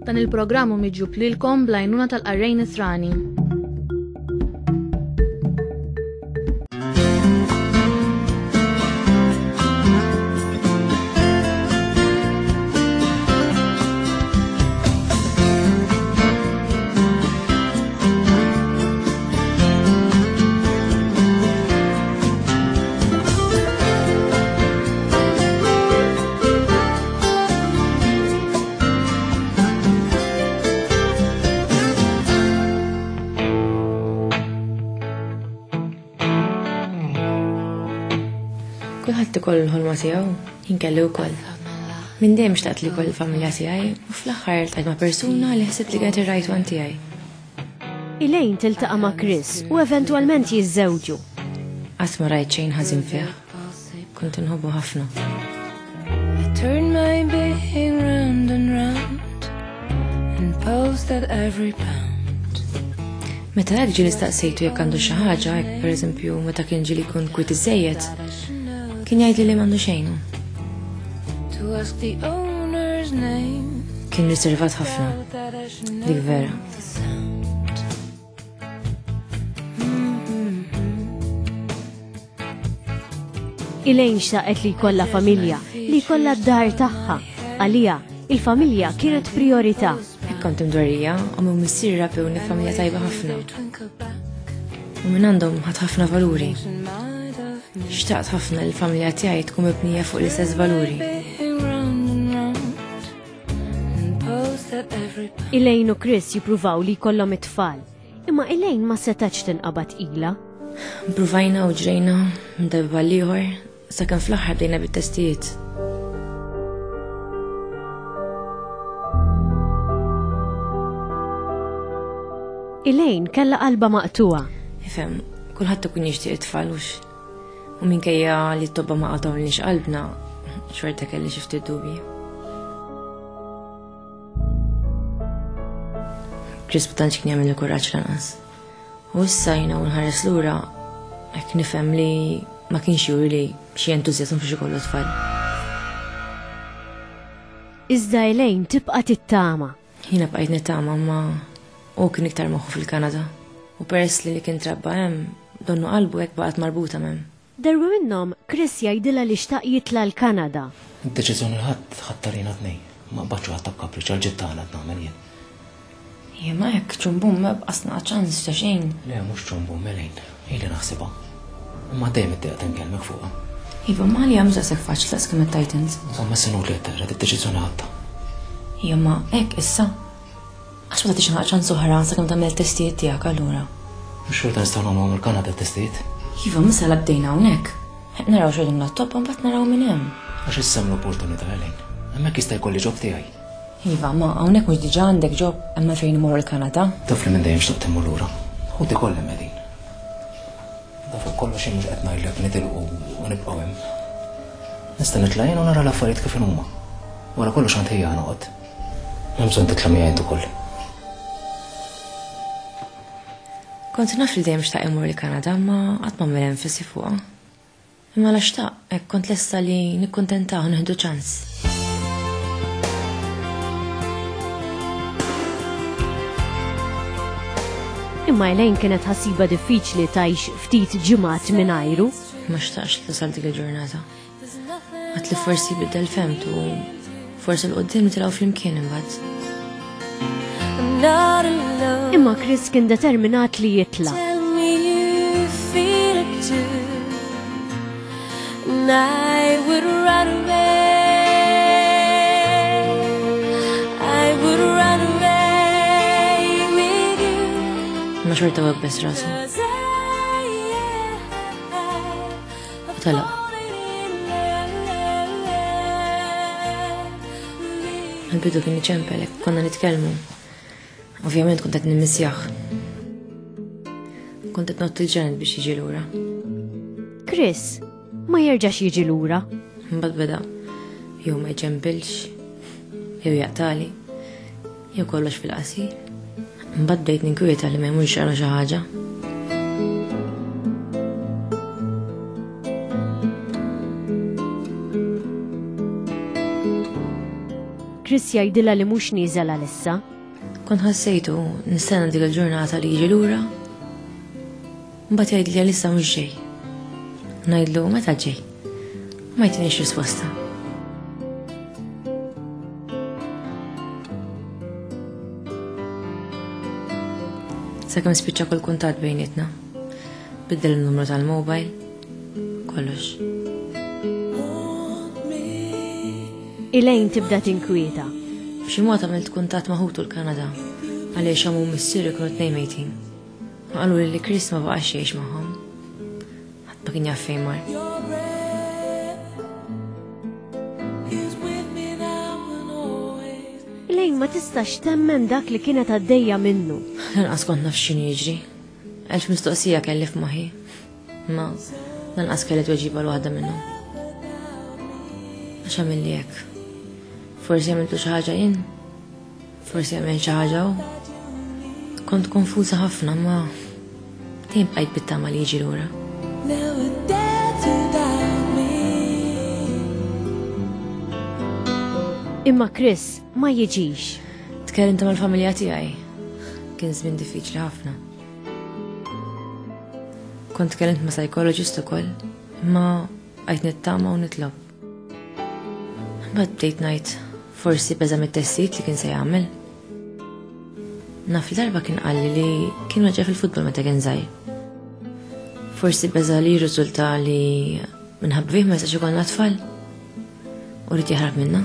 Dan il-programm hu miġjub lilkom bl-għajnuna tal-Qarrejn Nisrani. Kulħadd ikoll il-ħolma tiegħu, jinkelli wkoll. Min dejjem xtaqt li koll il-familja tiegħi u fl-aħħar ltqajt ma' persuna li ħsibt li kienet ir-right one tiegħi. Elaine tiltaqa' ma' Chris u eventwalment jiżżewġu. Qatt ma rajt xejn ħażin fih. Kont inħobbu ħafna. I turned my being round and round and posed at every pound. Meta hekk ġieli staqsejtu jekk għandu xi ħaġa, hekk pereżempju meta kien ġieli jkun kwiet iżejjed, kien jgħidli li m'għandu xejn. To ask the owner's name. Kien riservat ħafna. Dik vera. Elaine xtaqet li jkollha familja, li jkollha d-dar tagħha. Għalija, il-familja kienet priorità. Hekk kont imdorrija u minn missier rapewni familja tajba ħafna. U minn għandhom ħadd ħafna valuri. Xtaqt ħafna li l-familja tiegħi tkun mibnija fuq l-istess valuri. Elaine u Chris jippruvaw li jkollhom it-tfal, imma Elaine ma setax tinqabad ilha. Provajna u ġrejna mdabba l-ieħor sakemm fl-aħħar bdejna bit-testijiet. Elaine kellha qalba maqtuha. Ifhem, kulħadd ikun jixtieq it-tfal u minkejja li t-tobba ma qatawlniex qalbna, xorta kelli xi ftit dubji. Chris ma tantx kien jagħmel kuraġġ lanqas. U issa jiena u nħares lura hekk nifhem li ma kienx juri li xi entużjażmu biex ikollu tfal. Iżda Elaine tibqa' tittama. Jiena bqajt nittama ma u kien iktar moħħu fil-Kanada. U peress li kien trabba hemm, donnu qalbu hekk baqgħet marbuta m'hemm. Darba minnhom Chris jgħidilha li xtaq jitla l-Kanada. Id-deċiżjoni li ħadd tarina tnej, ma qbadx ħadd b'kapriċ għal-ġittana nagħmel jien. Ma hekk ċumbum ma bqasna ċans ta' xejn. Le mhux ċumbum Elaine, ili naħsibha. Imma dejjem id-deqgħet inkellmek fuqha. Iva ma li hemm żaqsek faċli laqs kemm it-Titans. Insomma s-sinu li qed id-deċiżjoni ħadta. Ma hekk issa. Għax ma tagħtix ċans oħra sakemm tagħmel testijiet tiegħek allura. Mhux xorta nistgħu nagħmlu l-Kanada testijiet. Iva misa la bdejna hawnhekk. Qed naraw xogħol laptop u mbagħad naraw minn hemm. Għax issa l-opportunità Elaine. Hemmhekk jista' jkolli ġob tiegħi. Iva, ma hawnhekk mhux diġà għandek ġob imma fejn imorru l-Kanada. Taf li minn dejjem xtaqt immur lura. U tikolli medin. Da fuq kollox mhux qed ngħidlek nitilqu u nibqgħu hemm. Nista' nitla' jien u nara l-affarijiet kif huma. Wara kollox għand ħejja noqgħod. Hemm bżonn titla' miegħi int ukoll. Kont naf li dejjem xtaq imur l-Kanada ma qatt m'għamel enfasi fuqha. Imma la xtaq hekk kont lesta li nikkuntentaw nieħdu ċans. Imma Elaine kienet ħassiba diffiċli tgħix ftit ġimgħat mingħajru. Ma xtaqx li tasal dik il-ġurnata. Għat li forsi biddel femt u forsi l-qoddim nitilgħu flimkien imbagħad. Imma Chris kien determinat li jitla. Ma xorta wabbes rasu. U tala. Għal-bidu kien iċempelek, konna nitkellmu. Ovvjament kont qed nimmissjaħ. Kont qed nott il-ġenet biex jiġi lura. Chris, ma jerġax jiġi lura. Mbagħad beda. Jew ma jċempilx, jew jaqtali, jew kollox fil-qasir. Mbagħad bdejt ninkwieta li ma jmurx ara xi ħaġa. Chris jgħidilha li mhux nieżel għalissa. Kont ħassejtu nistenna dik il-ġurnata li jiġi lura. Mbagħad jgħid li għalissa mhux ġej. Ngħidlu meta ġej. Ma jtinix risposta. Sakemm spiċċa kull kuntatt bejnietna. Biddel il-numru tal-mobile. Kollox. Elaine tibda tinkwieta. B'xi mod għamilt kuntatt ma' ħutu l-Kanada għaliex hawn missieri kienu tnejn mejtin. Qalu li Chris ma baqax jgħix magħhom. Ħadd ma kien jaf fejn mar. Elaine ma tistax temmen dak li kienet għaddejja minnu. Lanqas kont naf x'inhu jiġri. Elf mistoqsija kelli f'moħħi. Ma lanqas kelli tweġiba l-waħda minnhom. Għax għamilli hekk. Forsi għamiltu xi ħaġa jien. Forsi għamil xi ħaġa hu. Kont konfuża ħafna ma dejjem bqajt bit-tama li jiġi lura. Imma Chris ma jiġix. Tkellimta mal-familja tiegħi. Kien żmien diffiċli ħafna. Kont tkellimt ma' psychologist ukoll, imma qajt nittama u nitlob. Mbagħad bdejt ngħid forsi beża mit-testijiet li kien se jagħmel. Naf darba kien qalli li kien weġġa fil-futbol meta kien żgħir. Forsi beża li jirriżulta li minħabba fih ma jistax ikollna tfal u rrid jaħrab minnha.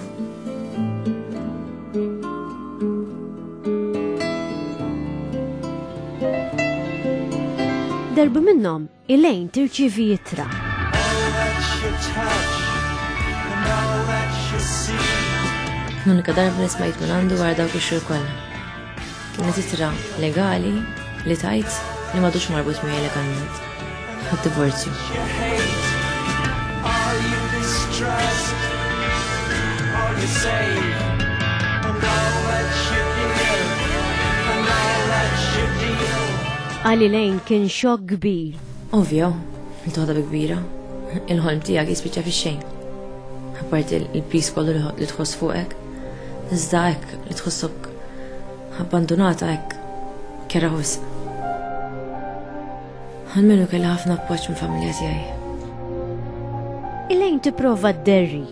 Darba minnhom Elaine tirċievi ittra. L-unika darba li smajt minn għandu wara dawk ix-xhur kollha. Kienet ittra legali li tajt li m'għadux marbut miegħi legalment. Għad-divorzju. Għal Elaine kien xokk kbir. Ovvjo, il-toħda bi kbira. Il-ħolm tiegħek jispiċċa fix-xejn. Apparti il-pis kollu li tħoss fuqek. Iżda hekk li tħossok abbandonata hekk kera ħoss. Għalmenu kelli ħafna appoġġ mill-familja tiegħi. Elaine tipprova dderri.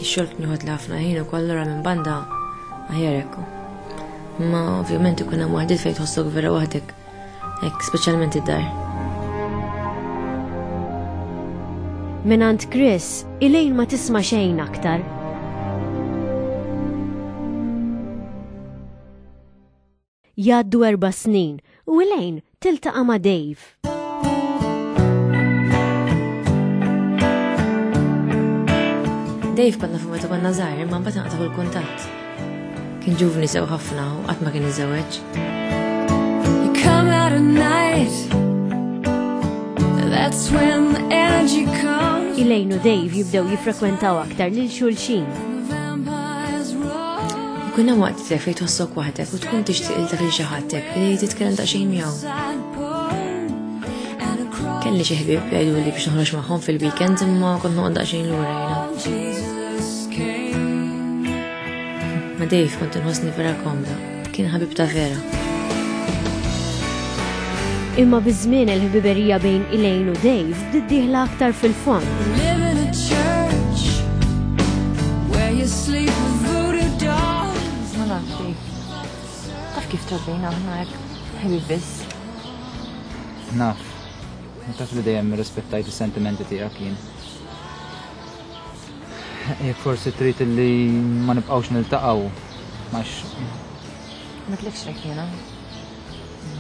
Ix-xogħol kien jieħodli ħafna ħin ukoll allura minn banda aħjar hekk. Ma ovvjament ikun hemm waħdiet fejn tħossok vera waħdek. Hekk speċjalment id-dar. Minant Chris, Elaine ma tisma' xejn aktar. Jgħaddu 4 snin u Elaine tiltaqa' ma' Dave. Dave konna fuq meta konna żgħar imma mbagħad naqtaw il-kuntatt. Kien ġuvni sew ħafna u qatt ma kien iżewweġ. Come out at night. That's when the energy comes. Elaine u Dave jibdew jifrekwentaw aktar lil xulxin. Ikun hemm waqt tiegħek fejn tħossok waħdek u tkun tixtieq iltaq lil xi ħaddek li titkellem daqsxejn miegħu. Kelli xi ħbieb jgħiduli biex noħroġ magħhom fil-weekend imma kont noqgħod daqsxejn lura jiena. Ma Dave kont inħossni vera komda. Kien ħabib ta' vera. Imma biż-żmien il-ħbiberija bejn Elaine u Dave diddieħla aktar fil-fond. Ma nafx Dave. Taf kif trabbejna aħna hekk ħbib biss. Naf. Taf li dejjem irrispettajt is-sentimenti tiegħek jien. Jekk forsi trid li ma nibqgħux niltaqgħu max. Ma tlekx rek jiena.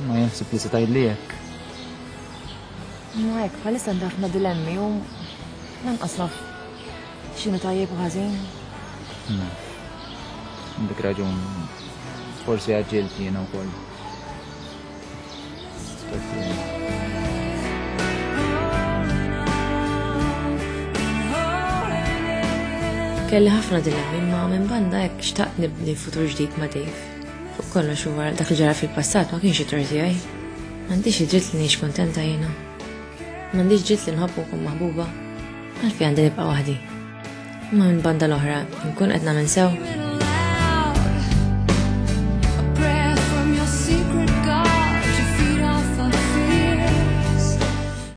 Ma jaħseb li se tgħidli hekk. Ma hekk bħalissa ħafna dilemmi u lanqas naf x'inhu tajjeb u ħażin. Dik raġun forsi għaġġilt jiena wkoll. Kelli ħafna dilemmi imma minn banda hekk xtaqt nibni futur ġdid ma' Dave. Fuq kollox huwa dak li ġara fil-passat ma kienx it-tort tiegħi. M'għandix id-dritt li ngħix kontenta jiena. M'għandix dritt li nħobbu nkun maħbuba. Għalfejn għandi nibqa' waħdi. Imma minn banda l-oħra nkun qed nagħmel sew.